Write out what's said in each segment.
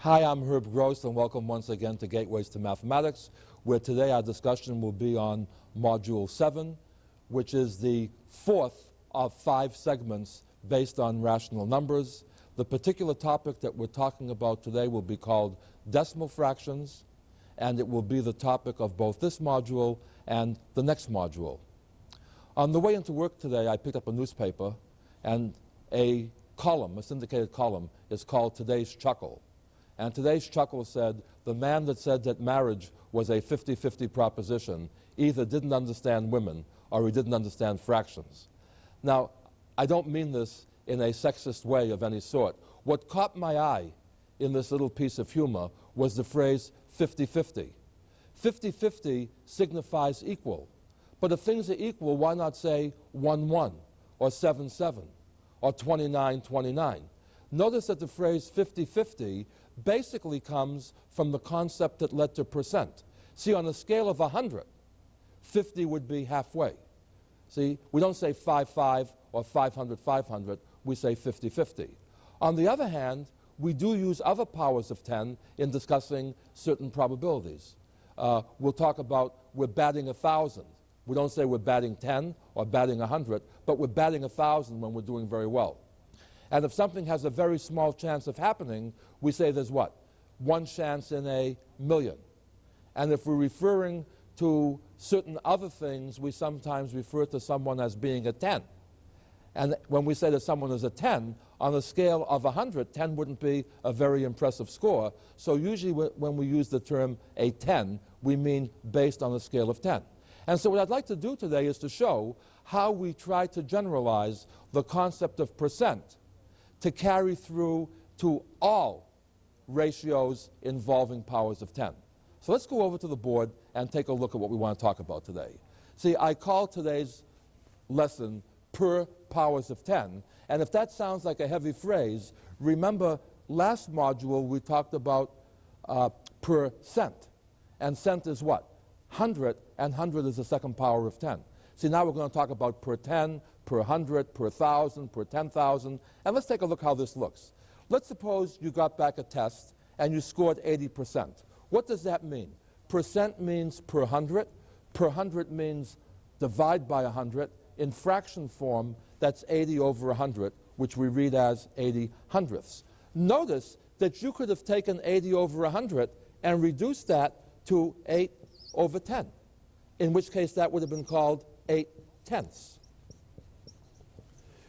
Hi, I'm Herb Gross, and welcome once again to Gateways to Mathematics, where today our discussion will be on Module 7, which is the fourth of 5 segments based on rational numbers. The particular topic that we're talking about today will be called decimal fractions, and it will be the topic of both this module and the next module. On the way into work today, I picked up a newspaper, and a column, a syndicated column, is called Today's Chuckle. And Today's Chuckle said, the man that said that marriage was a 50-50 proposition either didn't understand women or he didn't understand fractions. Now, I don't mean this in a sexist way of any sort. What caught my eye in this little piece of humor was the phrase 50-50. 50-50 signifies equal. But if things are equal, why not say 1-1 or 7-7 or 29-29? Notice that the phrase 50-50 basically comes from the concept that led to percent. See, on a scale of 100, 50 would be halfway. See, we don't say 5-5 or 500-500, we say 50-50. On the other hand, we do use other powers of 10 in discussing certain probabilities. We'll talk about we're batting 1,000. We don't say we're batting 10 or batting 100, but we're batting 1,000 when we're doing very well. And if something has a very small chance of happening, we say there's what? 1 chance in a million. And if we're referring to certain other things, we sometimes refer to someone as being a 10. And when we say that someone is a 10, on a scale of 100, 10 wouldn't be a very impressive score. So usually when we use the term a 10, we mean based on a scale of 10. And so what I'd like to do today is to show how we try to generalize the concept of percent to carry through to all ratios involving powers of 10. So let's go over to the board and take a look at what we want to talk about today. See, I call today's lesson per powers of 10, and if that sounds like a heavy phrase, remember last module we talked about percent, and cent is what? 100, and 100 is the second power of 10. See, now we're going to talk about per 10, per 100, per 1,000, per 10,000, and let's take a look how this looks. Let's suppose you got back a test and you scored 80%. What does that mean? Percent means per 100. Per 100 means divide by 100. In fraction form, that's 80 over 100, which we read as 80 hundredths. Notice that you could have taken 80 over 100 and reduced that to 8 over 10, in which case that would have been called 8/10.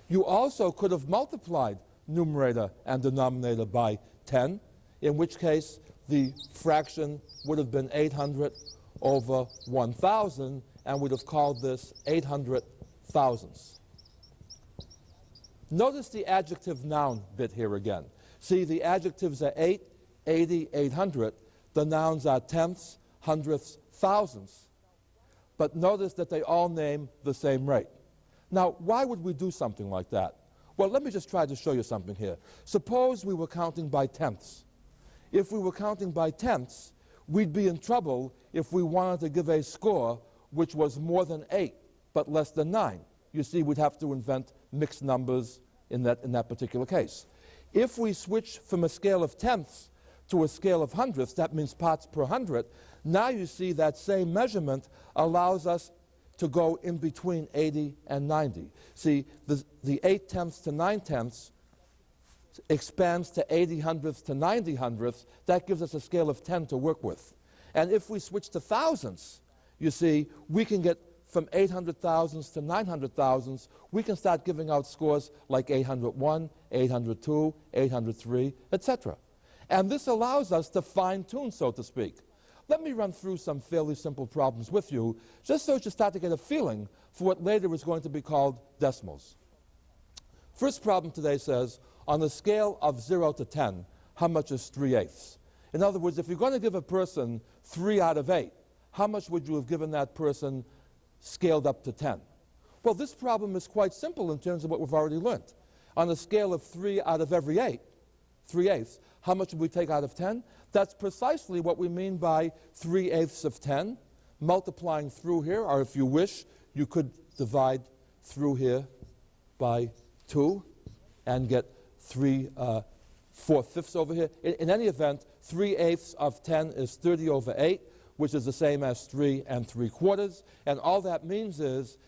You also could have multiplied numerator and denominator by 10, in which case the fraction would have been 800 over 1,000, and we'd have called this 800 thousandths. Notice the adjective noun bit here again. See, the adjectives are 8, 80, 800. The nouns are tenths, hundredths, thousandths. But notice that they all name the same rate. Now, why would we do something like that? Well, let me just try to show you something here. Suppose we were counting by tenths. If we were counting by tenths, we'd be in trouble if we wanted to give a score which was more than 8 but less than 9. You see, we'd have to invent mixed numbers in that particular case. If we switch from a scale of tenths to a scale of hundredths, that means parts per 100, now you see that same measurement allows us to go in between 80 and 90. See, the 8/10 to 9/10 expands to 80 hundredths to 90 hundredths. That gives us a scale of 10 to work with. And if we switch to thousandths, you see, we can get from 800 thousandths to 900 thousandths. We can start giving out scores like 801, 802, 803, etc. And this allows us to fine-tune, so to speak. Let me run through some fairly simple problems with you, just so you start to get a feeling for what later is going to be called decimals. First problem today says, on a scale of 0 to 10, how much is 3/8? In other words, if you're going to give a person 3 out of 8, how much would you have given that person scaled up to 10? Well, this problem is quite simple in terms of what we've already learned. On a scale of 3 out of every 8, 3/8, how much would we take out of 10? That's precisely what we mean by 3/8 of 10, multiplying through here, or if you wish, you could divide through here by 2 and get 3 4/5 over here. In any event, 3/8 of 10 is 30 over 8, which is the same as 3 3/4. And all that means is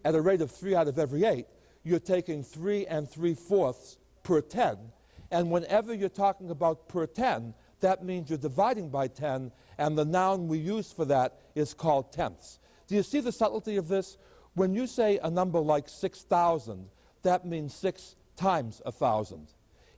at a rate of 3 out of every 8, you're taking 3 3/4 per 10. And whenever you're talking about per 10, that means you're dividing by 10, and the noun we use for that is called tenths. Do you see the subtlety of this? When you say a number like 6,000, that means 6 times 1,000.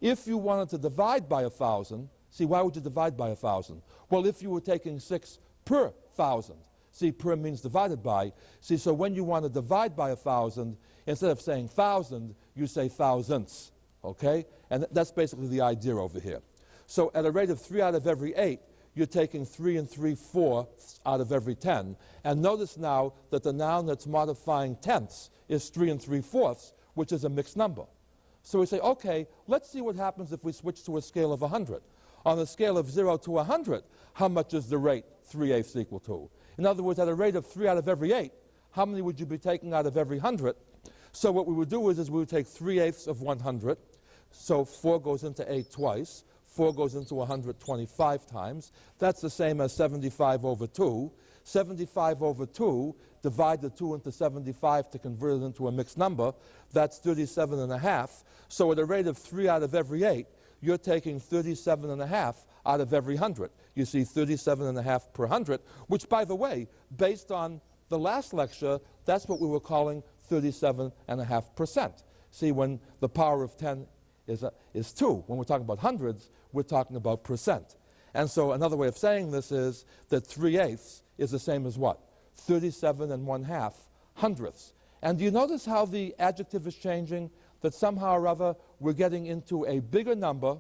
If you wanted to divide by 1,000, see, why would you divide by 1,000? Well, if you were taking 6 per 1,000, see, per means divided by. See, so when you want to divide by 1,000, instead of saying 1,000, you say thousandths, okay? And that's basically the idea over here. So at a rate of 3 out of every 8, you're taking 3 3/4 out of every 10. And notice now that the noun that's modifying tenths is 3 3/4, which is a mixed number. So we say, okay, let's see what happens if we switch to a scale of 100. On a scale of 0 to 100, how much is the rate 3/8 equal to? In other words, at a rate of 3 out of every 8, how many would you be taking out of every 100? So what we would do is we would take 3/8 of 100. So 4 goes into 8 twice. 4 goes into 125 times. That's the same as 75 over 2. 75 over 2, divide the 2 into 75 to convert it into a mixed number. That's 37.5. So at a rate of 3 out of every 8, you're taking 37.5 out of every 100. You see 37.5 per 100, which, by the way, based on the last lecture, that's what we were calling 37.5%. See, when the power of 10 is 2, when we're talking about hundreds, we're talking about percent. And so another way of saying this is that 3/8 is the same as what? 37.5 hundredths. And do you notice how the adjective is changing? That somehow or other we're getting into a bigger number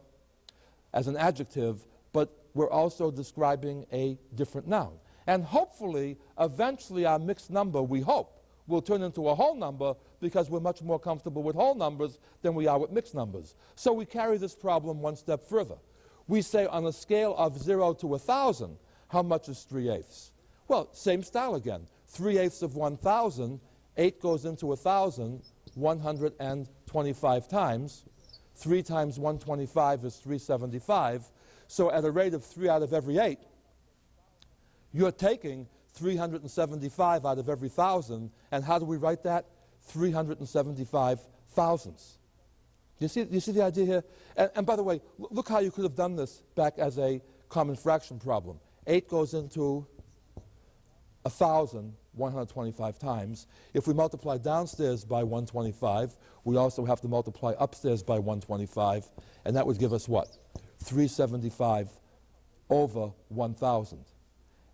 as an adjective, but we're also describing a different noun. And hopefully, eventually our mixed number, we hope, will turn into a whole number because we're much more comfortable with whole numbers than we are with mixed numbers. So we carry this problem one step further. We say on a scale of 0 to 1,000, how much is 3/8? Well, same style again. 3/8 of 1,000, 8 goes into 1,000, 125 times. 3 times 125 is 375. So at a rate of 3 out of every 8, you're taking 375 out of every 1,000. And how do we write that? 375 thousandths. Do you see the idea here? And by the way, look how you could have done this back as a common fraction problem. 8 goes into 1,000 125 times. If we multiply downstairs by 125, we also have to multiply upstairs by 125, and that would give us what? 375 over 1,000.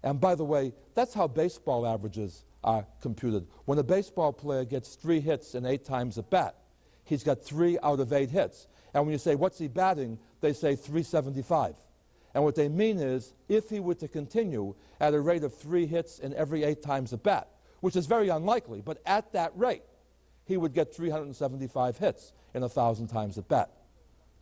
And by the way, that's how baseball averages are computed. When a baseball player gets 3 hits and 8 times at bat, he's got 3 out of 8 hits. And when you say, what's he batting? They say 375. And what they mean is, if he were to continue at a rate of 3 hits in every 8 times at bat, which is very unlikely, but at that rate, he would get 375 hits in 1,000 times at bat.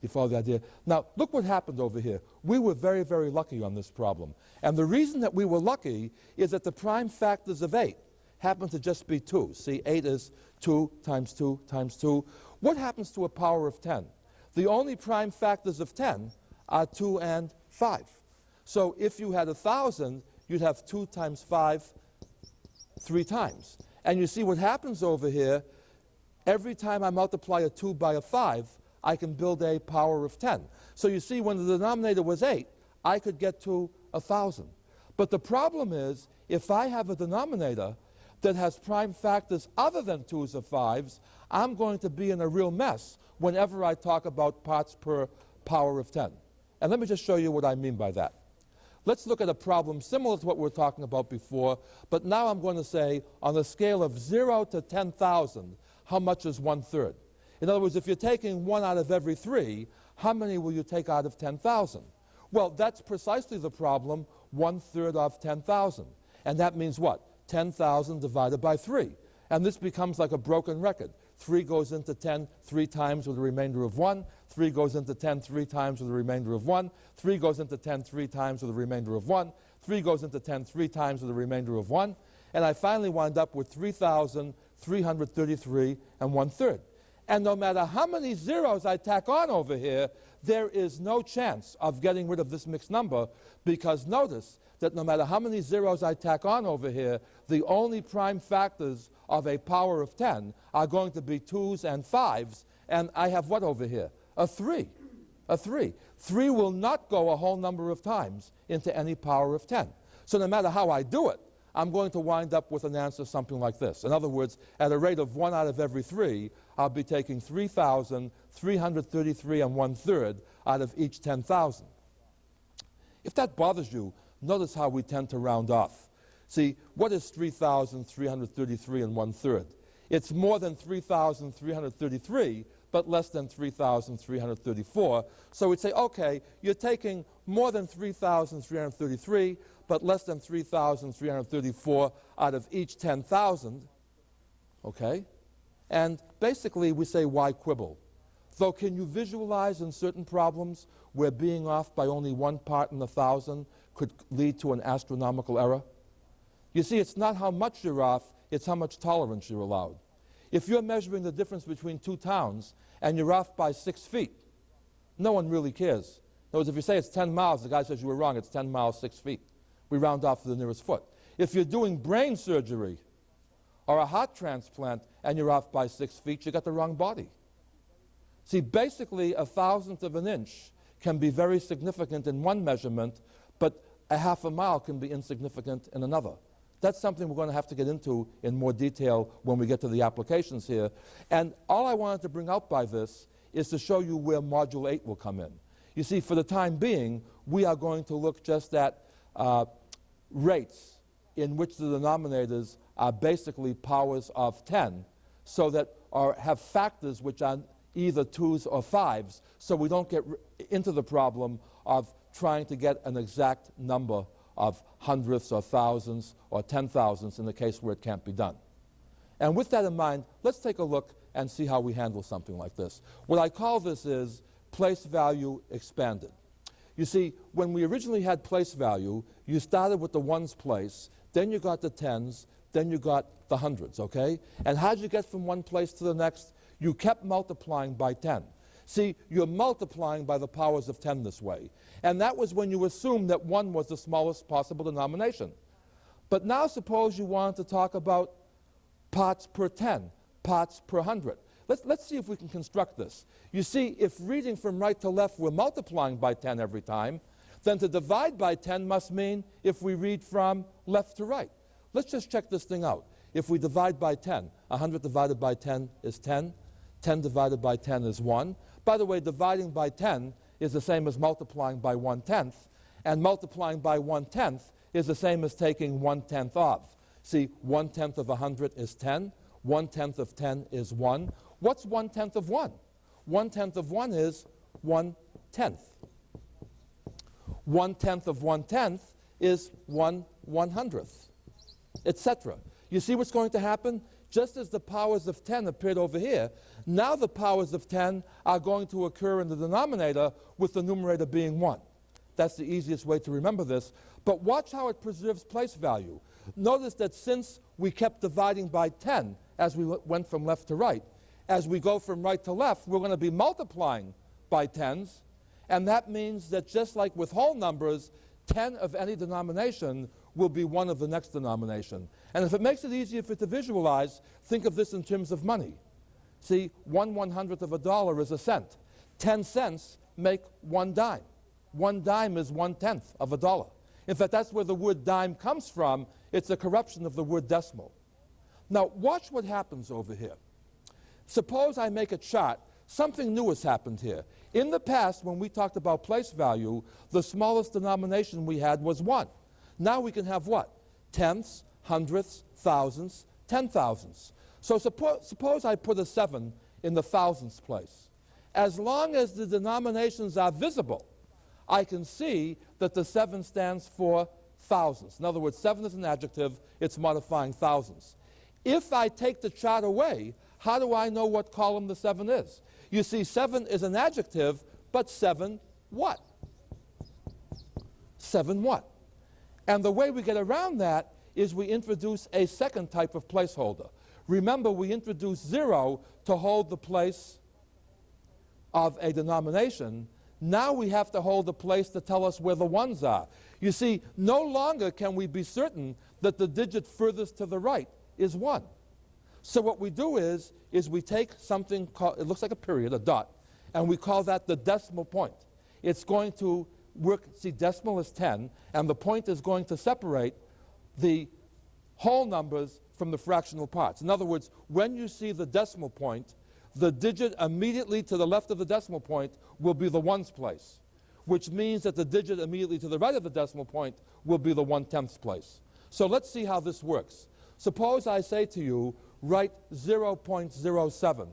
You follow the idea? Now, look what happened over here. We were very, very lucky on this problem. And the reason that we were lucky is that the prime factors of 8 happen to just be 2. See, 8 is 2 times 2 times 2. What happens to a power of 10? The only prime factors of 10 are 2 and 5. So if you had 1,000, you'd have 2 times 5 3 times. And you see what happens over here, every time I multiply a 2 by a 5, I can build a power of 10. So you see, when the denominator was 8, I could get to 1,000. But the problem is, if I have a denominator that has prime factors other than 2's or 5's, I'm going to be in a real mess whenever I talk about parts per power of 10. And let me just show you what I mean by that. Let's look at a problem similar to what we were talking about before, but now I'm going to say, on a scale of 0 to 10,000, how much is 1/3? In other words, if you're taking 1 out of every 3, how many will you take out of 10,000? Well, that's precisely the problem, 1/3 of 10,000. And that means what? 10,000 divided by 3. And this becomes like a broken record. 3 goes into 10 3 times with a remainder of 1. 3 goes into 10 3 times with a remainder of 1. 3 goes into 10 3 times with a remainder of 1. 3 goes into 10 3 times with a remainder of 1. And I finally wind up with 3,333 and 1/3. And no matter how many zeros I tack on over here, there is no chance of getting rid of this mixed number, because notice that no matter how many zeros I tack on over here, the only prime factors of a power of 10 are going to be 2s and 5s, and I have what over here? A 3. A 3. 3 will not go a whole number of times into any power of 10. So no matter how I do it, I'm going to wind up with an answer something like this. In other words, at a rate of 1 out of every 3, I'll be taking 3,333 and 1/3 out of each 10,000. If that bothers you, notice how we tend to round off. See, what is 3,333 and 1/3? It's more than 3,333, but less than 3,334. So we'd say, okay, you're taking more than 3,333, but less than 3,334 out of each 10,000, okay? And basically we say, why quibble? Though, can you visualize in certain problems where being off by only 1 part in 1,000 could lead to an astronomical error? You see, it's not how much you're off, it's how much tolerance you're allowed. If you're measuring the difference between 2 towns and you're off by 6 feet, no one really cares. In other words, if you say it's 10 miles, the guy says you were wrong, it's 10 miles, 6 feet. We round off to the nearest foot. If you're doing brain surgery or a heart transplant and you're off by 6 feet, you got the wrong body. See, basically, 1,000th of an inch can be very significant in one measurement, but a half a mile can be insignificant in another. That's something we're going to have to get into in more detail when we get to the applications here. And all I wanted to bring out by this is to show you where Module 8 will come in. You see, for the time being, we are going to look just at rates in which the denominators are basically powers of 10, so that have factors which are either 2s or 5s, so we don't get into the problem of trying to get an exact number of hundredths or thousands or 10,000s in the case where it can't be done. And with that in mind, let's take a look and see how we handle something like this. What I call this is place value expanded. You see, when we originally had place value, you started with the 1's place, then you got the 10s, then you got the hundreds, okay? And how did you get from one place to the next? You kept multiplying by 10. See, you're multiplying by the powers of 10 this way. And that was when you assumed that 1 was the smallest possible denomination. But now suppose you wanted to talk about parts per 10, parts per 100. Let's see if we can construct this. You see, if reading from right to left we're multiplying by 10 every time, then to divide by 10 must mean if we read from left to right. Let's just check this thing out. If we divide by 10, 100 divided by 10 is 10. 10 divided by 10 is 1. By the way, dividing by 10 is the same as multiplying by 1/10, and multiplying by 1/10 is the same as taking 1/10 of. See, 1/10 of 100 is 10. 1/10 of 10 is 1. What's 1/10 of 1? 1/10 of 1 is 1/10. 1/10 of 1/10 is 1/100th, etc. You see what's going to happen? Just as the powers of 10 appeared over here, now the powers of 10 are going to occur in the denominator with the numerator being 1. That's the easiest way to remember this. But watch how it preserves place value. Notice that since we kept dividing by 10 as we went from left to right, as we go from right to left, we're going to be multiplying by 10s. And that means that just like with whole numbers, 10 of any denomination will be 1 of the next denomination. And if it makes it easier for you to visualize, think of this in terms of money. See, 1/100th of a dollar is a cent. 10 cents make 1 dime. 1 dime is 1/10 of a dollar. In fact, that's where the word dime comes from. It's a corruption of the word decimal. Now, watch what happens over here. Suppose I make a chart. Something new has happened here. In the past, when we talked about place value, the smallest denomination we had was 1. Now we can have what? Tenths, hundredths, thousands, 10,000s. So suppose I put a 7 in the thousandths place. As long as the denominations are visible, I can see that the 7 stands for thousands. In other words, 7 is an adjective, it's modifying thousands. If I take the chart away, how do I know what column the 7 is? You see, 7 is an adjective, but 7 what? 7 what? And the way we get around that is we introduce a second type of placeholder. Remember, we introduced 0 to hold the place of a denomination. Now we have to hold the place to tell us where the ones are. You see, no longer can we be certain that the digit furthest to the right is 1. So what we do is we take something called, it looks like a period, a dot, and we call that the decimal point. It's going to work, see, decimal is 10, and the point is going to separate the whole numbers from the fractional parts. In other words, when you see the decimal point, the digit immediately to the left of the decimal point will be the ones place, which means that the digit immediately to the right of the decimal point will be the 1/10th place. So let's see how this works. Suppose I say to you, write 0.07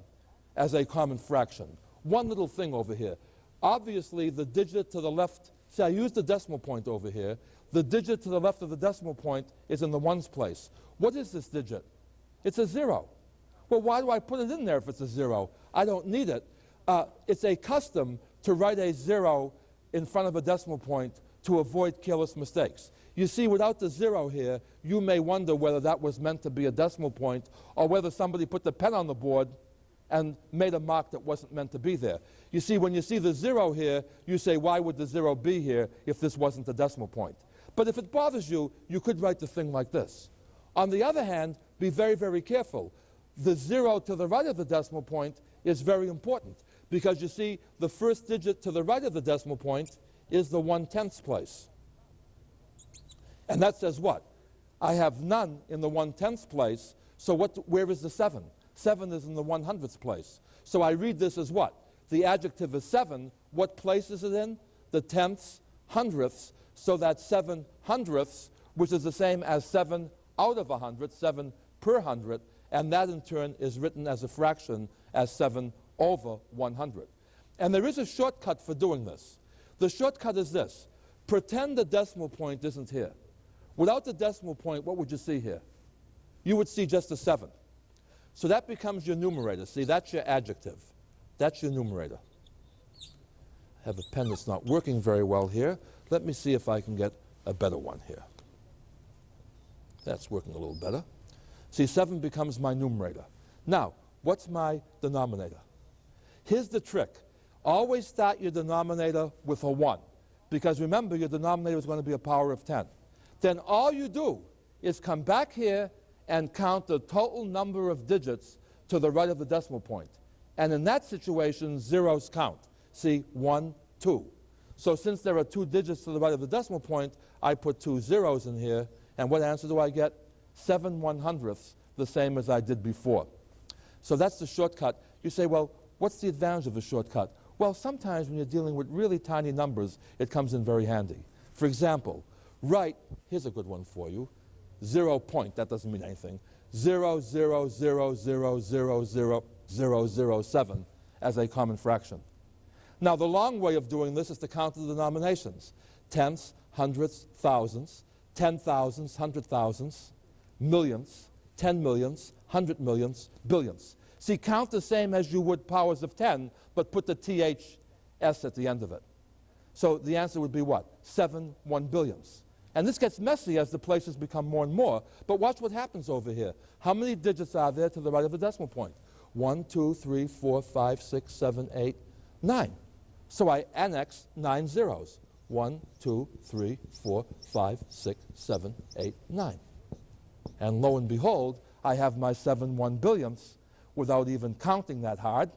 as a common fraction. One little thing over here. Obviously, the digit to the left, see, I used the decimal point over here. The digit to the left of the decimal point is in the ones place. What is this digit? It's a 0. Well, why do I put it in there if it's a 0? I don't need it. It's a custom to write a 0 in front of a decimal point to avoid careless mistakes. You see, without the 0 here, you may wonder whether that was meant to be a decimal point or whether somebody put the pen on the board and made a mark that wasn't meant to be there. You see, when you see the 0 here, you say, why would the 0 be here if this wasn't a decimal point? But if it bothers you, you could write the thing like this. On the other hand, be very, very careful. The 0 to the right of the decimal point is very important because, you see, the first digit to the right of the decimal point is the 1/10th place. And that says what? I have none in the 1/10th place, so where is the 7? 7 is in the 100th place. So I read this as what? The adjective is 7. What place is it in? The 10ths, 100ths, so that's 7 hundredths, which is the same as 7 out of 100, 7 per 100, and that in turn is written as a fraction as 7 over 100. And there is a shortcut for doing this. The shortcut is this. Pretend the decimal point isn't here. Without the decimal point, what would you see here? You would see just a 7. So that becomes your numerator. See, that's your adjective. That's your numerator. I have a pen that's not working very well here. Let me see if I can get a better one here. That's working a little better. See, 7 becomes my numerator. Now, what's my denominator? Here's the trick. Always start your denominator with a 1, because remember, your denominator is going to be a power of 10. Then all you do is come back here and count the total number of digits to the right of the decimal point. And in that situation, zeros count. See, 1, 2. So since there are 2 digits to the right of the decimal point, I put 2 zeros in here, and what answer do I get? 7 100ths, the same as I did before. So that's the shortcut. You say, well, what's the advantage of the shortcut? Well, sometimes when you're dealing with really tiny numbers, it comes in very handy. For example, write, here's a good one for you, 0 point, that doesn't mean anything, 0.000000007 as a common fraction. Now, the long way of doing this is to count the denominations. Tenths, hundredths, thousandths, 10,000s, 100,000s, millionths, 10 millions, 100 millions, billions. See, count the same as you would powers of 10, but put the THS at the end of it. So the answer would be what? 7 1/10000000s. And this gets messy as the places become more and more, but watch what happens over here. How many digits are there to the right of the decimal point? 1, 2, 3, 4, 5, 6, 7, 8, 9. So I annex 9 zeros. 1, 2, 3, 4, 5, 6, 7, 8, 9. And lo and behold, I have my 7 1/100000ths without even counting that hard.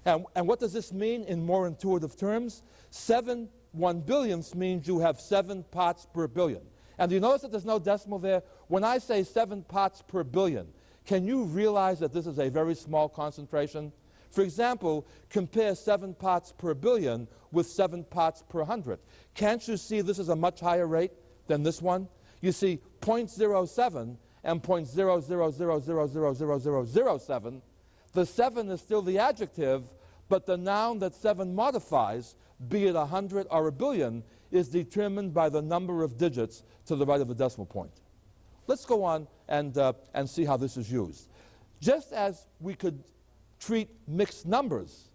And what does this mean in more intuitive terms? 7 1/100000ths means you have 7 parts per billion. And do you notice that there's no decimal there? When I say 7 parts per billion, can you realize that this is a very small concentration? For example, compare 7 parts per billion with 7 parts per 100. Can't you see this is a much higher rate than this one? You see, 0.07 and 0.00000007, the 7 is still the adjective, but the noun that 7 modifies, be it 100 or a billion, is determined by the number of digits to the right of the decimal point. Let's go on and see how this is used. Just as we could treat mixed numbers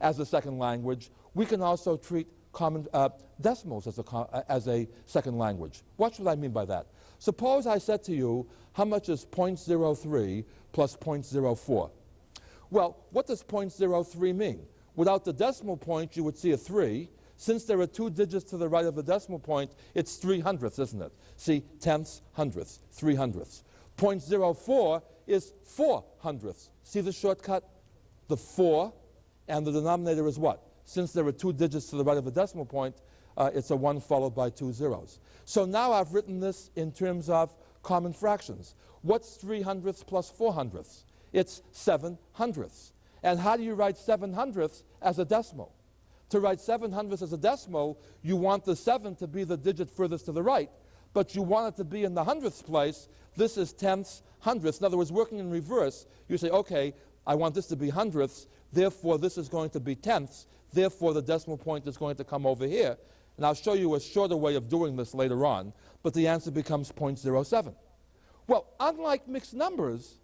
as a second language, we can also treat common decimals as a second language. What should I mean by that? Suppose I said to you, how much is 0.03 plus 0.04? Well, what does 0.03 mean? Without the decimal point, you would see a 3. Since there are 2 digits to the right of the decimal point, it's 3/100ths, isn't it? See, tenths, hundredths, 3/100ths. 0.04 is 4/100ths. See the shortcut? The 4, and the denominator is what? Since there are 2 digits to the right of the decimal point, it's a 1 followed by 2 zeros. So now I've written this in terms of common fractions. What's 3/100ths plus 4/100ths? It's 7/100ths. And how do you write 7/100ths as a decimal? To write 7/100ths as a decimal, you want the 7 to be the digit furthest to the right, but you want it to be in the hundredths place. This is tenths, hundredths. In other words, working in reverse, you say, okay, I want this to be hundredths, therefore this is going to be tenths, therefore the decimal point is going to come over here. And I'll show you a shorter way of doing this later on, but the answer becomes 0.07. Well, unlike mixed numbers,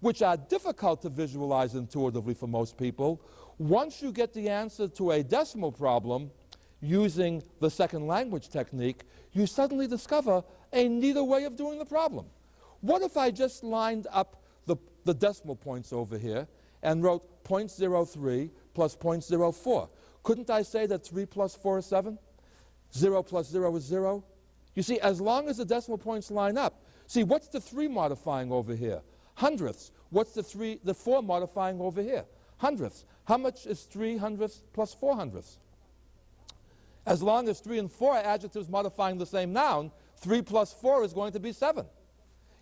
which are difficult to visualize intuitively for most people, once you get the answer to a decimal problem using the second language technique, you suddenly discover a neater way of doing the problem. What if I just lined up the decimal points over here and wrote 0.03 plus 0.04? Couldn't I say that 3 plus 4 is 7? 0 plus 0 is 0? You see, as long as the decimal points line up. See, what's the 3 modifying over here? Hundredths. What's the 4 modifying over here? Hundredths. How much is 3/100ths plus 4/100ths? As long as 3 and 4 are adjectives modifying the same noun, 3 plus 4 is going to be 7.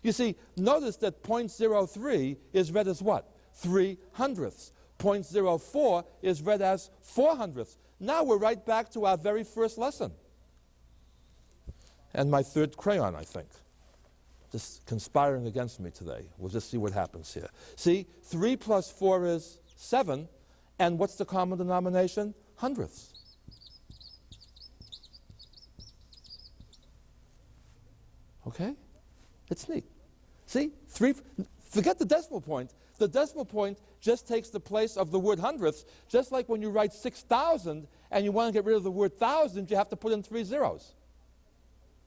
You see, notice that 0.03 is read as what? 3/100ths. 0.04 is read as 4/100ths. Now we're right back to our very first lesson. And my third crayon, I think. Just conspiring against me today. We'll just see what happens here. See, 3 plus 4 is 7, and what's the common denomination? Hundredths. Okay? It's neat. See, forget the decimal point. The decimal point just takes the place of the word hundredths, just like when you write 6,000 and you want to get rid of the word thousand, you have to put in 3 zeros.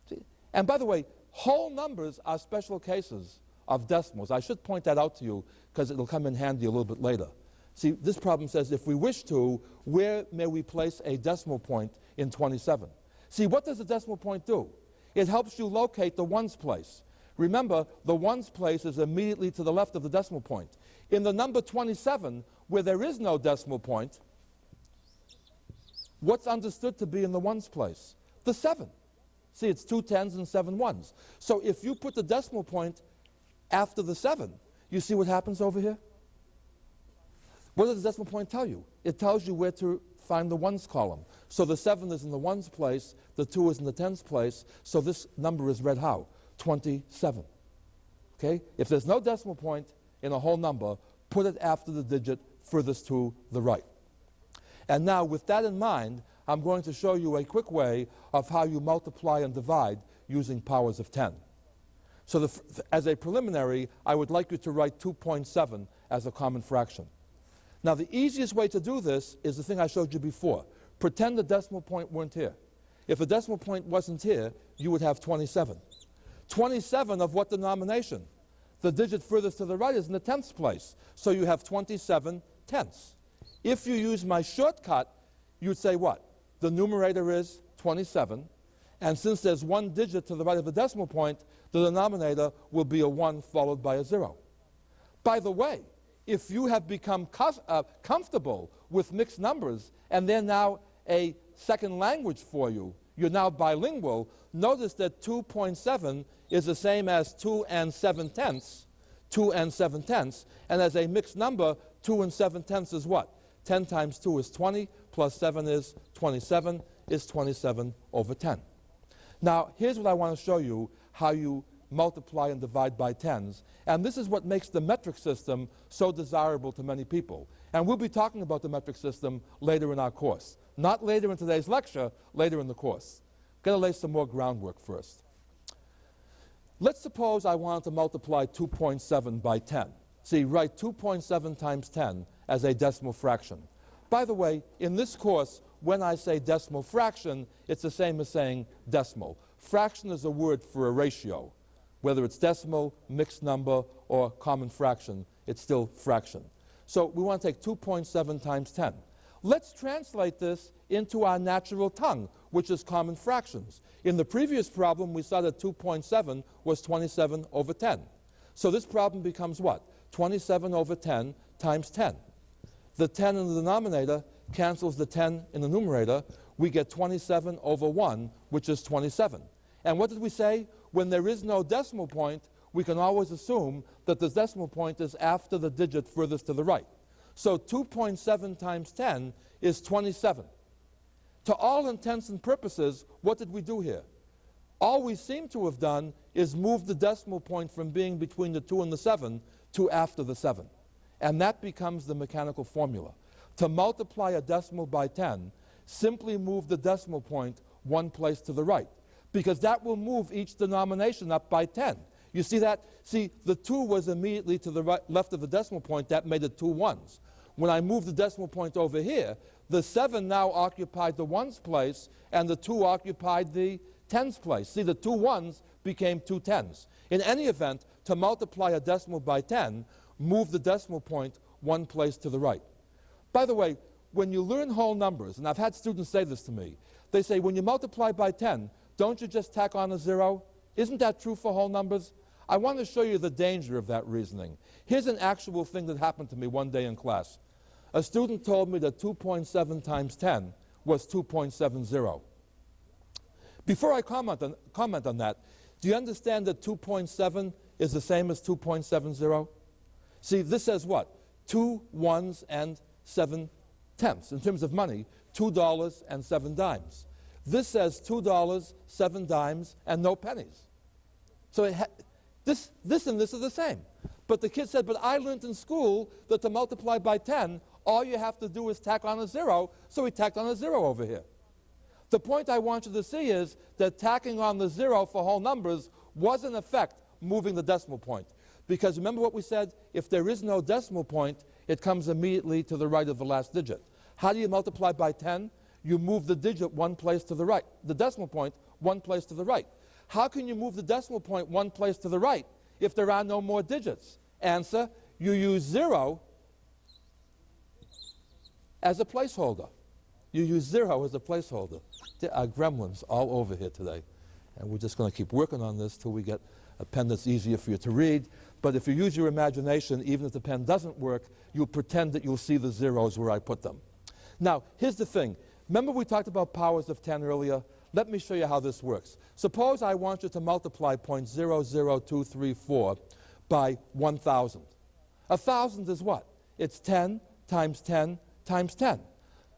See? And by the way, whole numbers are special cases of decimals. I should point that out to you because it'll come in handy a little bit later. See, this problem says if we wish to, where may we place a decimal point in 27? See, what does a decimal point do? It helps you locate the ones place. Remember, the ones place is immediately to the left of the decimal point. In the number 27, where there is no decimal point, what's understood to be in the ones place? The 7. See, it's 2 10s and 7 1s. So if you put the decimal point after the 7, you see what happens over here? What does the decimal point tell you? It tells you where to find the ones column. So the 7 is in the ones place, the 2 is in the tens place, so this number is read how? 27. Okay? If there's no decimal point in a whole number, put it after the digit furthest to the right. And now, with that in mind, I'm going to show you a quick way of how you multiply and divide using powers of 10. So as a preliminary, I would like you to write 2.7 as a common fraction. Now, the easiest way to do this is the thing I showed you before. Pretend the decimal point weren't here. If the decimal point wasn't here, you would have 27. 27 of what denomination? The digit furthest to the right is in the tenths place. So you have 27 tenths. If you use my shortcut, you'd say what? The numerator is 27, and since there's one digit to the right of the decimal point, the denominator will be a 1 followed by a 0. By the way, if you have become comfortable with mixed numbers and they're now a second language for you, you're now bilingual, notice that 2.7 is the same as 2 and 7 tenths, 2 and 7 tenths, and as a mixed number, 2 and 7 tenths is what? 10 times 2 is 20, plus 7 is 27, is 27 over 10. Now, here's what I want to show you, how you multiply and divide by tens, and this is what makes the metric system so desirable to many people. And we'll be talking about the metric system later in our course. Not later in today's lecture, later in the course. Going to lay some more groundwork first. Let's suppose I wanted to multiply 2.7 by 10. See, write 2.7 times 10 as a decimal fraction. By the way, in this course, when I say decimal fraction, it's the same as saying decimal. Fraction is a word for a ratio. Whether it's decimal, mixed number, or common fraction, it's still fraction. So we want to take 2.7 times 10. Let's translate this into our natural tongue, which is common fractions. In the previous problem, we saw that 2.7 was 27 over 10. So this problem becomes what? 27 over 10 times 10. The 10 in the denominator cancels the 10 in the numerator. We get 27 over 1, which is 27. And what did we say? When there is no decimal point, we can always assume that the decimal point is after the digit furthest to the right. So 2.7 times 10 is 27. To all intents and purposes, what did we do here? All we seem to have done is move the decimal point from being between the 2 and the 7 to after the 7. And that becomes the mechanical formula. To multiply a decimal by 10, simply move the decimal point one place to the right, because that will move each denomination up by 10. You see that? See, the 2 was immediately to the right, left of the decimal point. That made it 2 ones. When I moved the decimal point over here, the 7 now occupied the 1's place, and the 2 occupied the 10's place. See, the 2 1's became 2 10's. In any event, to multiply a decimal by 10, move the decimal point one place to the right. By the way, when you learn whole numbers, and I've had students say this to me, they say, when you multiply by 10, don't you just tack on a 0? Isn't that true for whole numbers? I want to show you the danger of that reasoning. Here's an actual thing that happened to me one day in class. A student told me that 2.7 times 10 was 2.70. Before I comment on that, do you understand that 2.7 is the same as 2.70? See, this says what? 2 1s and 7 tenths. In terms of money, $2 and 7 dimes. This says $2, 7 dimes, and no pennies. So this and this are the same. But the kid said, but I learned in school that to multiply by 10, all you have to do is tack on a 0, so he tacked on a 0 over here. The point I want you to see is that tacking on the 0 for whole numbers was in effect moving the decimal point. Because remember what we said? If there is no decimal point, it comes immediately to the right of the last digit. How do you multiply by 10? You move the digit one place to the right, the decimal point one place to the right. How can you move the decimal point one place to the right if there are no more digits? Answer, you use 0 as a placeholder. You use 0 as a placeholder. There are gremlins all over here today. And we're just going to keep working on this till we get a pen that's easier for you to read. But if you use your imagination, even if the pen doesn't work, you'll pretend that you'll see the zeros where I put them. Now, here's the thing. Remember we talked about powers of 10 earlier? Let me show you how this works. Suppose I want you to multiply 0.00234 by 1,000. 1,000 is what? It's 10 times 10 times 10.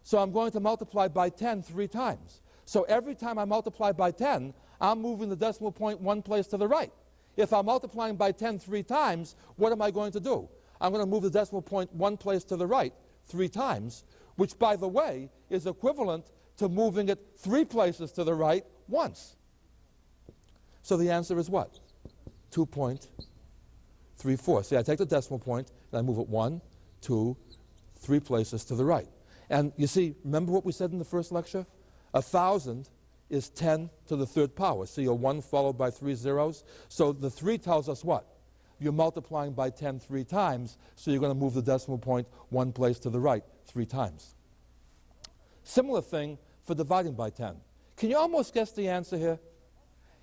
So I'm going to multiply by 10 3 times. So every time I multiply by 10, I'm moving the decimal point one place to the right. If I'm multiplying by 10 3 times, what am I going to do? I'm going to move the decimal point one place to the right 3 times, which, by the way, is equivalent to moving it 3 places to the right once. So the answer is what? 2.34. See, I take the decimal point and I move it 1, 2, 3 places to the right. And you see, remember what we said in the first lecture? 1,000 is 10 to the 3rd power. See, a 1 followed by 3 zeros. So the 3 tells us what? You're multiplying by 10 3 times, so you're going to move the decimal point one place to the right 3 times. Similar thing for dividing by 10. Can you almost guess the answer here?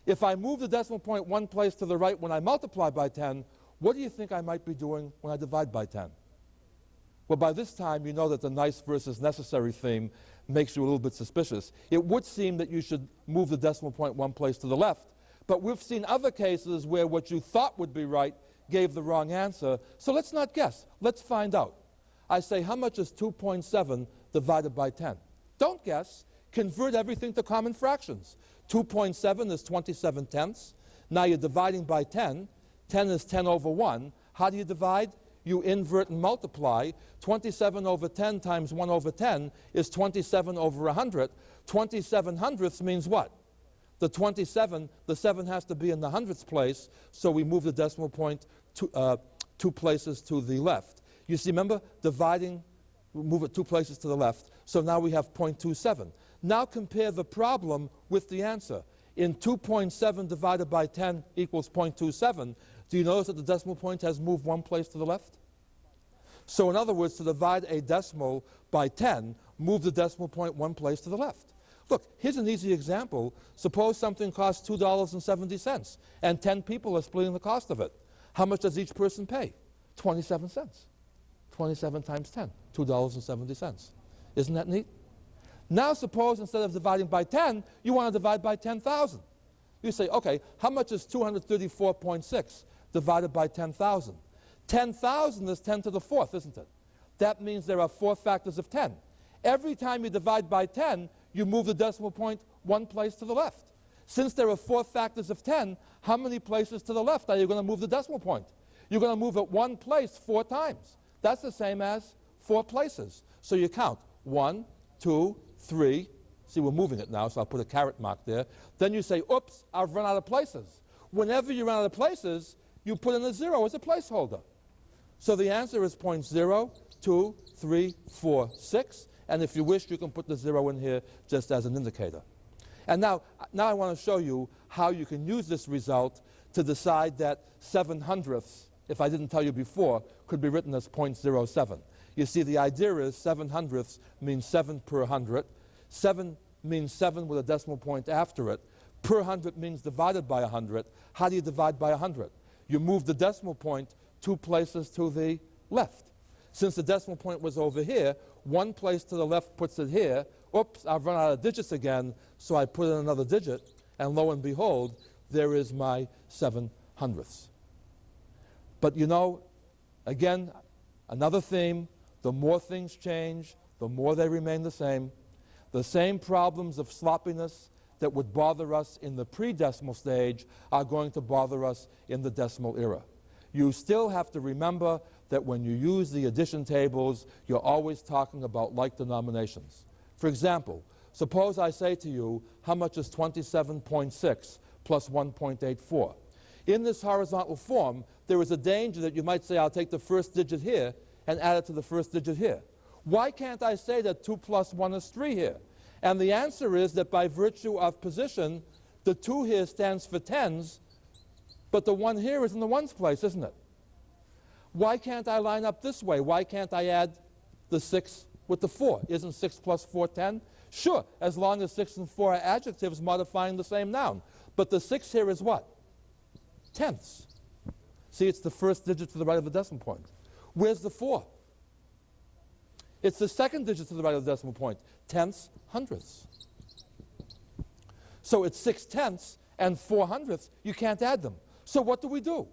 If I move the decimal point one place to the right when I multiply by 10, what do you think I might be doing when I divide by 10? Well, by this time, you know that the nice versus necessary theme makes you a little bit suspicious. It would seem that you should move the decimal point one place to the left, but we've seen other cases where what you thought would be right gave the wrong answer. So let's not guess. Let's find out. I say, how much is 2.7 divided by 10? Don't guess. Convert everything to common fractions. 2.7 is 27 tenths. Now you're dividing by 10. 10 is 10 over 1. How do you divide? You invert and multiply. 27 over 10 times 1 over 10 is 27 over 100. 27 hundredths means what? The 27, the 7 has to be in the hundredths place, so we move the decimal point 2 places to the left. You see, remember, dividing We move it 2 places to the left. So now we have 0.27. Now compare the problem with the answer. In 2.7 divided by 10 equals 0.27, do you notice that the decimal point has moved 1 place to the left? So in other words, to divide a decimal by 10, move the decimal point 1 place to the left. Look, here's an easy example. Suppose something costs $2.70, and 10 people are splitting the cost of it. How much does each person pay? 27 cents. 27 times 10, $2.70. Isn't that neat? Now suppose instead of dividing by 10, you want to divide by 10,000. You say, okay, how much is 234.6 divided by 10,000? 10,000 is 10 to the 4th, isn't it? That means there are 4 factors of 10. Every time you divide by 10, you move the decimal point 1 place to the left. Since there are 4 factors of 10, how many places to the left are you going to move the decimal point? You're going to move it 1 place 4 times. That's the same as 4 places. So you count 1, 2, 3. See, we're moving it now, so I'll put a caret mark there. Then you say, oops, I've run out of places. Whenever you run out of places, you put in a 0 as a placeholder. So the answer is 0.0, 2, 3, 4, 6. And if you wish, you can put the 0 in here just as an indicator. And now I want to show you how you can use this result to decide that 7/100ths, if I didn't tell you before, could be written as 0.07. You see, the idea is 7/100ths means 7 per 100. 7 means 7 with a decimal point after it. Per 100 means divided by 100. How do you divide by 100? You move the decimal point 2 places to the left. Since the decimal point was over here, 1 place to the left puts it here. Oops, I've run out of digits again, so I put in another digit, and lo and behold, there is my 7/100ths. But you know, again, another theme, the more things change, the more they remain the same. The same problems of sloppiness that would bother us in the pre-decimal stage are going to bother us in the decimal era. You still have to remember that when you use the addition tables, you're always talking about like denominations. For example, suppose I say to you, how much is 27.6 plus 1.84? In this horizontal form, there is a danger that you might say, I'll take the first digit here and add it to the first digit here. Why can't I say that 2 plus 1 is 3 here? And the answer is that by virtue of position, the 2 here stands for tens, but the 1 here is in the ones place, isn't it? Why can't I line up this way? Why can't I add the 6 with the 4? Isn't 6 plus 4 10? Sure, as long as 6 and 4 are adjectives modifying the same noun. But the 6 here is what? Tenths. See, it's the first digit to the right of the decimal point. Where's the 4? It's the second digit to the right of the decimal point. Tenths, hundredths. So it's 6 tenths and 4 hundredths. You can't add them. So what do?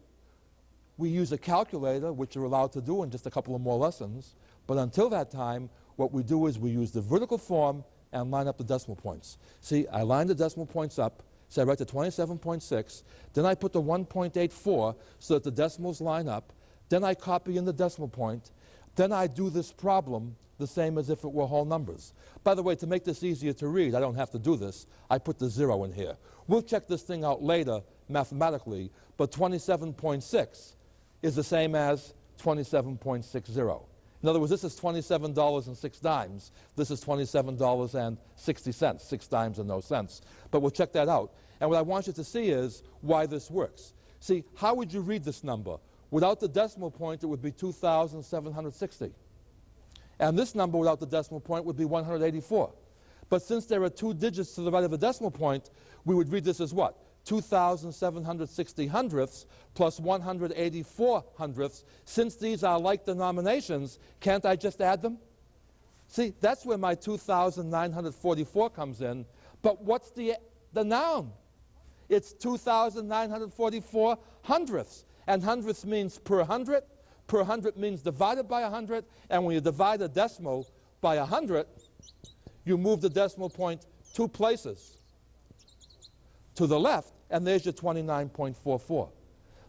We use a calculator, which you're allowed to do in just a couple of more lessons. But until that time, what we do is we use the vertical form and line up the decimal points. See, I line the decimal points up. So I write the 27.6. Then I put the 1.84 so that the decimals line up. Then I copy in the decimal point. Then I do this problem the same as if it were whole numbers. By the way, to make this easier to read, I don't have to do this. I put the 0 in here. We'll check this thing out later mathematically, but 27.6 is the same as 27.60. In other words, this is $27.06. This is $27.60, 6 dimes and no cents. But we'll check that out. And what I want you to see is why this works. See, how would you read this number? Without the decimal point, it would be 2,760. And this number without the decimal point would be 184. But since there are 2 digits to the right of the decimal point, we would read this as what? 2,760 hundredths plus 184 hundredths. Since these are like denominations, can't I just add them? See, that's where my 2,944 comes in. But what's the noun? It's 2,944 hundredths. And hundredths means per hundred. Per hundred means divided by 100. And when you divide a decimal by 100, you move the decimal point 2 places to the left, and there's your 29.44.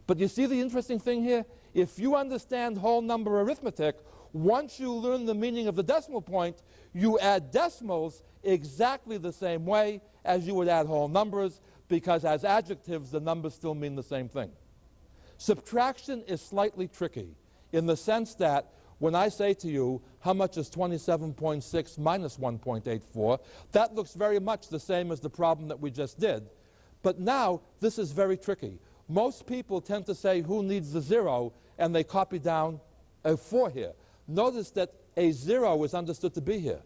But you see the interesting thing here? If you understand whole number arithmetic, once you learn the meaning of the decimal point, you add decimals exactly the same way as you would add whole numbers, because as adjectives, the numbers still mean the same thing. Subtraction is slightly tricky in the sense that when I say to you, how much is 27.6 minus 1.84, that looks very much the same as the problem that we just did. But now, this is very tricky. Most people tend to say, who needs the 0, and they copy down a 4 here. Notice that a 0 is understood to be here.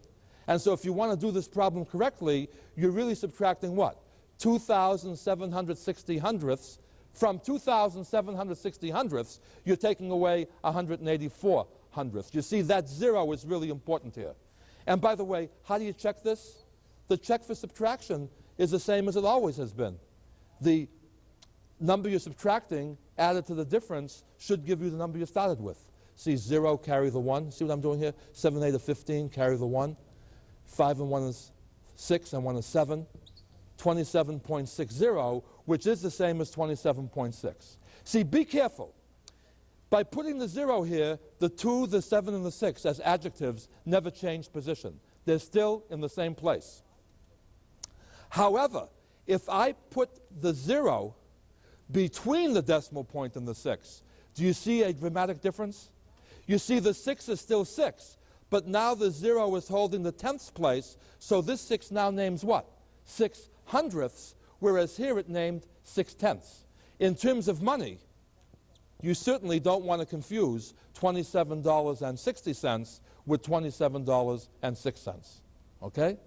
And so if you want to do this problem correctly, you're really subtracting what? 2,760 hundredths. From 2,760 hundredths, you're taking away 184 hundredths. You see, that 0 is really important here. And by the way, how do you check this? The check for subtraction is the same as it always has been. The number you're subtracting added to the difference should give you the number you started with. See, 0, carry the 1. See what I'm doing here? 7, 8 of 15, carry the 1. 5 and 1 is 6, and 1 is 7. 27.60, which is the same as 27.6. See, be careful. By putting the 0 here, the 2, the 7, and the 6 as adjectives never change position. They're still in the same place. However, if I put the 0 between the decimal point and the 6, do you see a dramatic difference? You see the 6 is still 6, but now the 0 is holding the tenths place, so this 6 now names what? 6 hundredths, whereas here it named 6 tenths. In terms of money, you certainly don't want to confuse $27.60 with $27.06. Okay?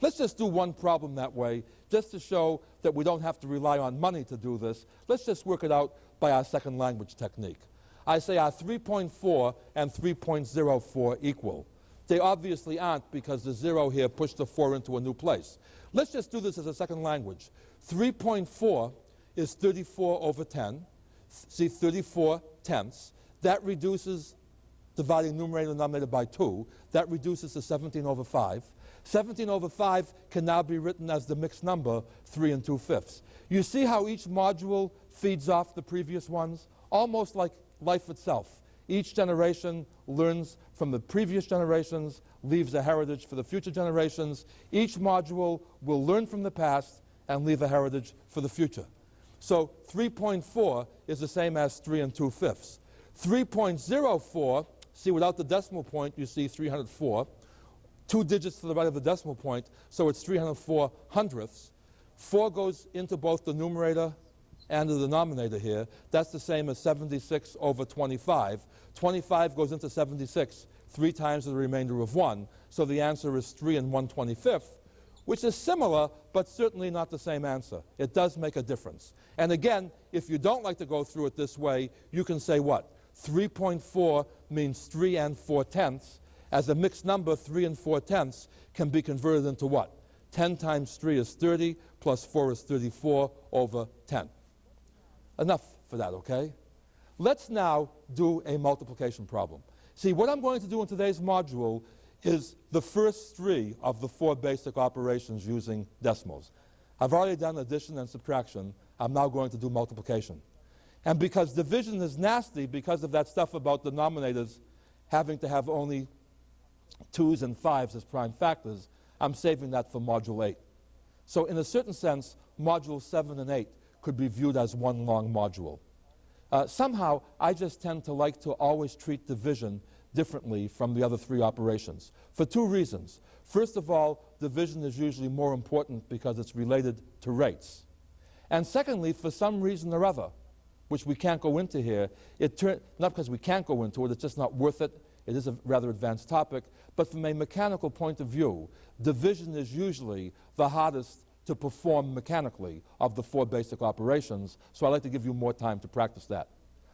Let's just do one problem that way, just to show that we don't have to rely on money to do this. Let's just work it out by our second language technique. I say our 3.4 and 3.04 equal. They obviously aren't because the 0 here pushed the 4 into a new place. Let's just do this as a second language. 3.4 is 34 over 10. See, 34 tenths. That reduces, dividing numerator and denominator by 2, that reduces to 17 over 5. 17 over 5 can now be written as the mixed number 3 2/5. You see how each module feeds off the previous ones? Almost like life itself. Each generation learns from the previous generations, leaves a heritage for the future generations. Each module will learn from the past and leave a heritage for the future. So 3.4 is the same as 3 2/5. 3.04, see, without the decimal point, you see 304. 2 digits to the right of the decimal point, so it's 304 hundredths. 4 goes into both the numerator and the denominator here. That's the same as 76 over 25. 25 goes into 76 3 times the remainder of 1. So the answer is 3 1/25, which is similar, but certainly not the same answer. It does make a difference. And again, if you don't like to go through it this way, you can say what? 3.4 means 3 4 tenths. As a mixed number, 3 4 tenths can be converted into what? 10 times 3 is 30, plus 4 is 34 over 10. Enough for that, okay? Let's now do a multiplication problem. See, what I'm going to do in today's module is the first 3 of the 4 basic operations using decimals. I've already done addition and subtraction. I'm now going to do multiplication. And because division is nasty, because of that stuff about denominators having to have only 2s and 5s as prime factors, I'm saving that for Module 8. So in a certain sense, Module 7 and 8 could be viewed as one long module. Somehow, I just tend to like to always treat division differently from the other 3 operations, for 2 reasons. First of all, division is usually more important because it's related to rates. And secondly, for some reason or other, which we can't go into here, not because we can't go into it, it's just not worth it. It is a rather advanced topic, but from a mechanical point of view, division is usually the hardest to perform mechanically of the 4 basic operations, so I'd like to give you more time to practice that.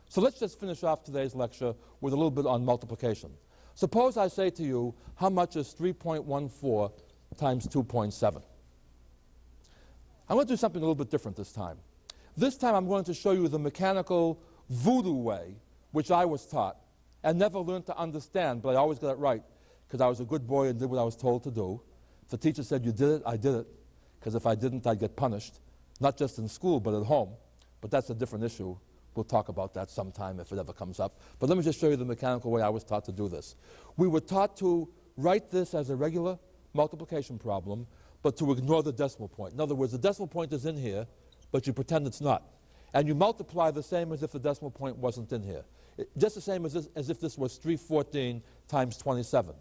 So let's just finish off today's lecture with a little bit on multiplication. Suppose I say to you, how much is 3.14 times 2.7? I'm going to do something a little bit different this time. This time I'm going to show you the mechanical voodoo way, which I was taught, and never learned to understand, but I always got it right, because I was a good boy and did what I was told to do. If the teacher said you did it, I did it, because if I didn't, I'd get punished, not just in school, but at home. But that's a different issue. We'll talk about that sometime if it ever comes up. But let me just show you the mechanical way I was taught to do this. We were taught to write this as a regular multiplication problem, but to ignore the decimal point. In other words, the decimal point is in here, but you pretend it's not. And you multiply the same as if the decimal point wasn't in here. Just the same as if this was 314 times 27.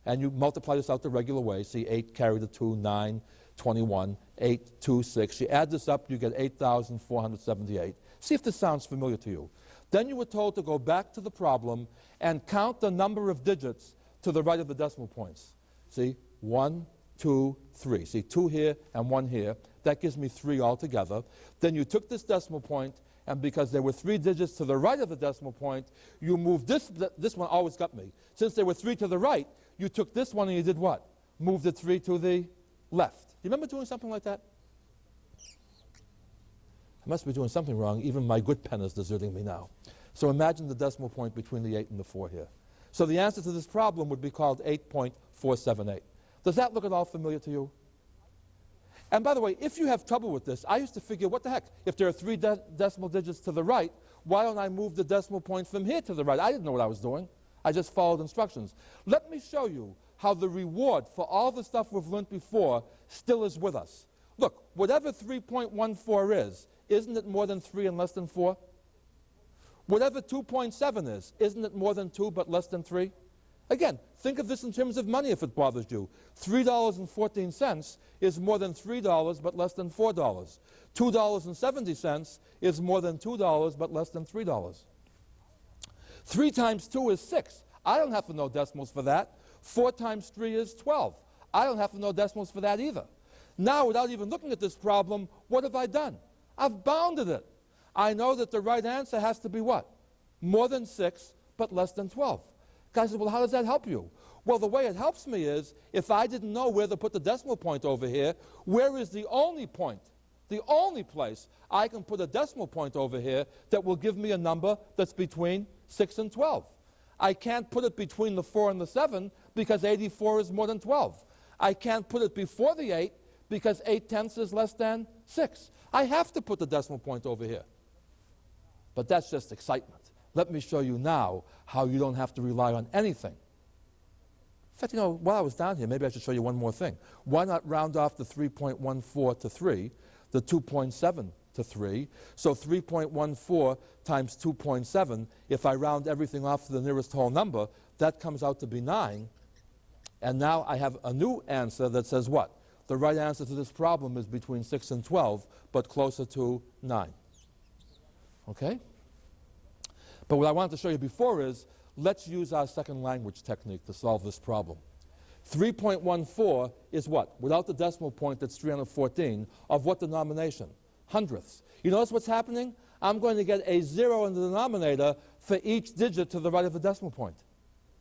And you multiply this out the regular way. See, 8 carry the 2, 9, 21, 8, 2, 6. You add this up, you get 8,478. See if this sounds familiar to you. Then you were told to go back to the problem and count the number of digits to the right of the decimal points. See, 1, 2, 3. See, 2 here and 1 here. That gives me 3 altogether. Then you took this decimal point, and because there were 3 digits to the right of the decimal point, you moved this one always got me. Since there were 3 to the right, you took this one and you did what? Moved the 3 to the left. You remember doing something like that? I must be doing something wrong. Even my good pen is deserting me now. So imagine the decimal point between the 8 and the 4 here. So the answer to this problem would be called 8.478. Does that look at all familiar to you? And by the way, if you have trouble with this, I used to figure, what the heck? If there are 3 decimal digits to the right, why don't I move the decimal point from here to the right? I didn't know what I was doing. I just followed instructions. Let me show you how the reward for all the stuff we've learned before still is with us. Look, whatever 3.14 is, isn't it more than 3 and less than 4? Whatever 2.7 is, isn't it more than 2 but less than 3? Again, think of this in terms of money if it bothers you. $3.14 is more than $3 but less than $4. $2.70 is more than $2 but less than $3. 3 times 2 is 6. I don't have to know decimals for that. 4 times 3 is 12. I don't have to know decimals for that either. Now, without even looking at this problem, what have I done? I've bounded it. I know that the right answer has to be what? More than 6, but less than 12. Guys said, well, how does that help you? Well, the way it helps me is, if I didn't know where to put the decimal point over here, where is the only point, the only place I can put a decimal point over here that will give me a number that's between 6 and 12? I can't put it between the 4 and the 7 because 84 is more than 12. I can't put it before the 8 because 8/10 is less than 6. I have to put the decimal point over here. But that's just excitement. Let me show you now how you don't have to rely on anything. In fact, you know, while I was down here, maybe I should show you one more thing. Why not round off the 3.14 to 3, the 2.7 to 3? So 3.14 times 2.7, if I round everything off to the nearest whole number, that comes out to be 9. And now I have a new answer that says what? The right answer to this problem is between 6 and 12, but closer to 9. Okay? But what I wanted to show you before is, let's use our second language technique to solve this problem. 3.14 is what? Without the decimal point, that's 314. Of what denomination? Hundredths. You notice what's happening? I'm going to get a 0 in the denominator for each digit to the right of the decimal point.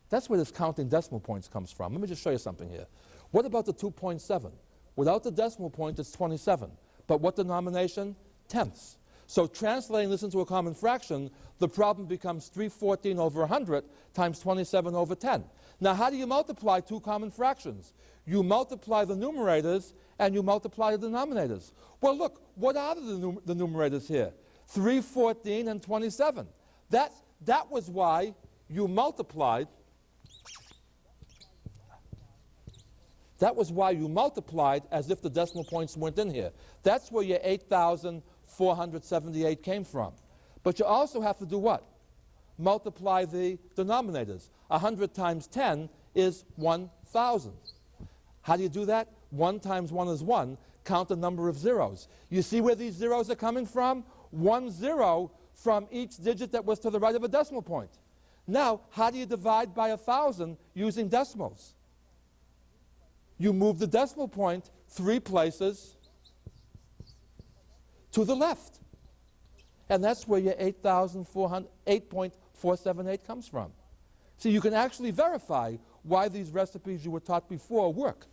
That's where this counting decimal points comes from. Let me just show you something here. What about the 2.7? Without the decimal point, it's 27. But what denomination? Tenths. So translating this into a common fraction, the problem becomes 314 over 100 times 27 over 10. Now, how do you multiply two common fractions? You multiply the numerators and you multiply the denominators. Well, look, what are the numerators here? 314 and 27. That was why you multiplied. That was why you multiplied as if the decimal points weren't in here. That's where your 8,478 came from. But you also have to do what? Multiply the denominators. 100 times 10 is 1,000. How do you do that? 1 times 1 is 1. Count the number of zeros. You see where these zeros are coming from? 1 0 from each digit that was to the right of a decimal point. Now, how do you divide by 1,000 using decimals? You move the decimal point 3 places to the left. And that's where your 8.478 comes from. So you can actually verify why these recipes you were taught before work.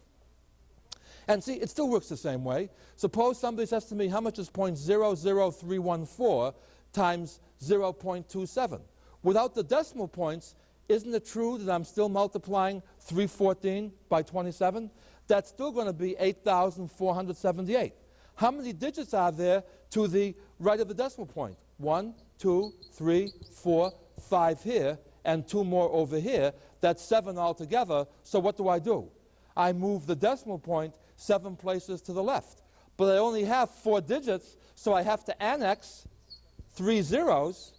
And see, it still works the same way. Suppose somebody says to me, how much is 0.00314 times 0.27? Without the decimal points, isn't it true that I'm still multiplying 314 by 27? That's still going to be 8,478. How many digits are there to the right of the decimal point? 1, 2, 3, 4, 5 here, and 2 more over here. That's 7 altogether. So what do? I move the decimal point 7 places to the left. But I only have 4 digits, so I have to annex 3 zeros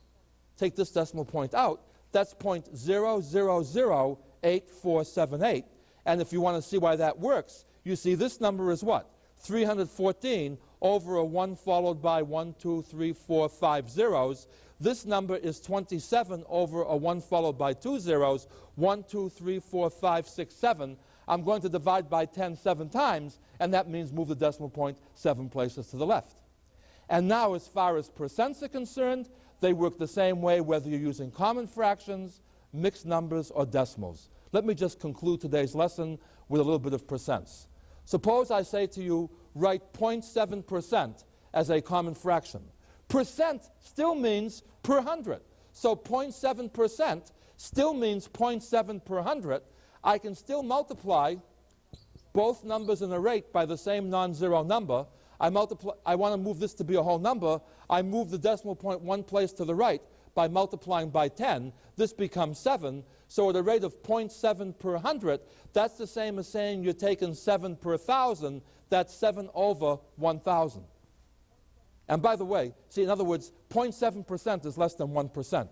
take this decimal point out, that's 0.0008478. And if you want to see why that works, you see this number is what? 314 over a 1 followed by 1, 2, 3, 4, 5 zeros. This number is 27 over a 1 followed by 2 zeros, 1, 2, 3, 4, 5, 6, 7. I'm going to divide by 10 7 times, and that means move the decimal point 7 places to the left. And now, as far as percents are concerned, they work the same way whether you're using common fractions, mixed numbers, or decimals. Let me just conclude today's lesson with a little bit of percents. Suppose I say to you, write 0.7% as a common fraction. Percent still means per 100. So 0.7% still means 0.7 per 100. I can still multiply both numbers in a rate by the same non-zero number. I want to move this to be a whole number. I move the decimal point 1 place to the right by multiplying by 10. This becomes 7. So at a rate of 0.7 per 100, that's the same as saying you're taking 7 per 1,000. That's 7 over 1,000. And by the way, see, in other words, 0.7% is less than 1%.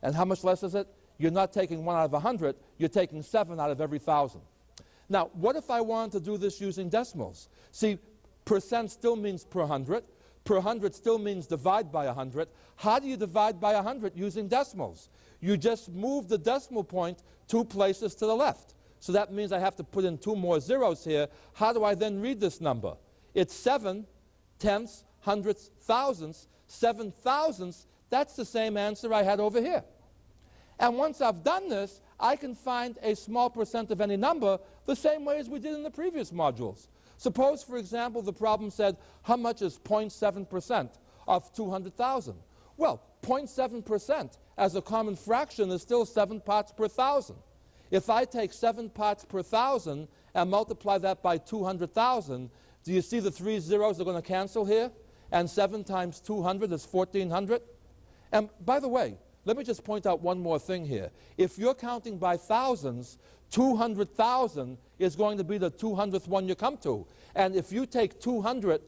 And how much less is it? You're not taking 1 out of 100. You're taking 7 out of every 1,000. Now, what if I wanted to do this using decimals? See, percent still means per 100. Per 100 still means divide by 100. How do you divide by 100 using decimals? You just move the decimal point 2 places to the left. So that means I have to put in 2 more zeros here. How do I then read this number? It's 7 tenths, hundredths, thousandths, 7 thousandths. That's the same answer I had over here. And once I've done this, I can find a small percent of any number the same way as we did in the previous modules. Suppose, for example, the problem said, how much is 0.7% of 200,000? Well, 0.7% as a common fraction is still 7 parts per 1,000. If I take 7 parts per 1,000 and multiply that by 200,000, do you see the 3 zeros are going to cancel here? And 7 times 200 is 1,400. And by the way, let me just point out one more thing here. If you're counting by thousands, 200,000 is going to be the 200th one you come to. And if you take 200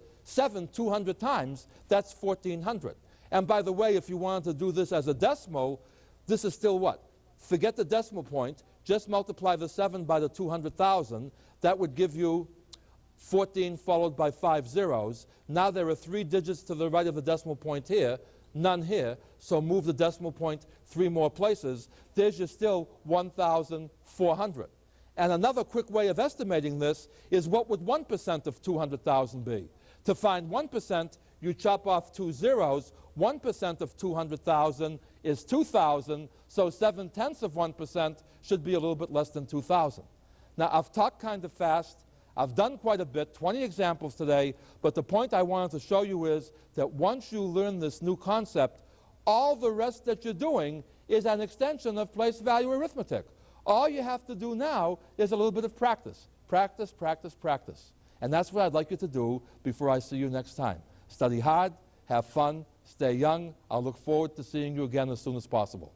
times, that's 1,400. And by the way, if you wanted to do this as a decimal, this is still what? Forget the decimal point. Just multiply the 7 by the 200,000. That would give you 14 followed by 5 zeros. Now there are 3 digits to the right of the decimal point here, none here, so move the decimal point 3 more places. There's your still 1,400. And another quick way of estimating this is what would 1% of 200,000 be? To find 1%, you chop off 2 zeros. 1% of 200,000 is 2,000, so 7/10 of 1% should be a little bit less than 2,000. Now, I've talked kind of fast. I've done quite a bit, 20 examples today, but the point I wanted to show you is that once you learn this new concept, all the rest that you're doing is an extension of place value arithmetic. All you have to do now is a little bit of practice. Practice, practice, practice. And that's what I'd like you to do before I see you next time. Study hard, have fun, stay young. I'll look forward to seeing you again as soon as possible.